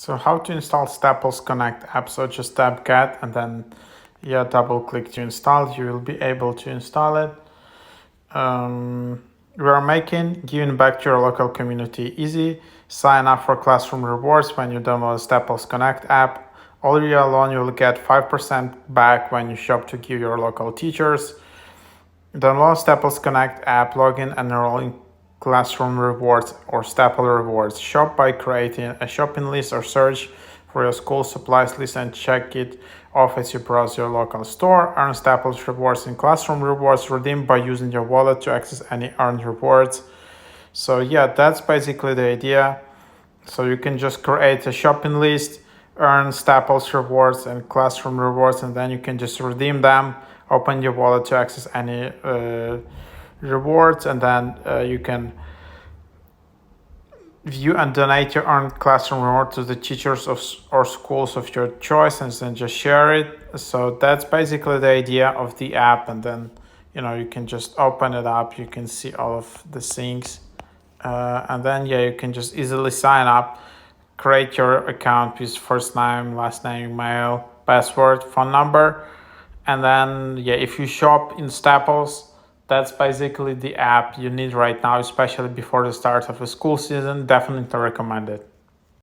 So how to install Staples Connect app? So just tap get and then double click to install. You will be able to install it. We are giving back to your local community easy. Sign up for Classroom Rewards when you download Staples Connect app. All year long, you will get 5% back when you shop to give your local teachers. Download Staples Connect app, login and enroll in Classroom Rewards or Staple Rewards. Shop by creating a shopping list or search for your school supplies list and check it off as you browse your local store. Earn Staples Rewards in Classroom Rewards. Redeem by using your wallet to access any earned rewards. So that's basically the idea. So you can just create a shopping list, earn Staples Rewards and Classroom Rewards, and then you can just redeem them. Open your wallet to access any rewards, and then you can view and donate your earned classroom reward to the teachers or schools of your choice, and then just share it. So that's basically the idea of the app, and then you can just open it up. You can see all of the things, and then you can just easily sign up, create your account with first name, last name, email, password, phone number. And then, if you shop in Staples, that's basically the app you need right now, especially before the start of the school season. Definitely recommend it.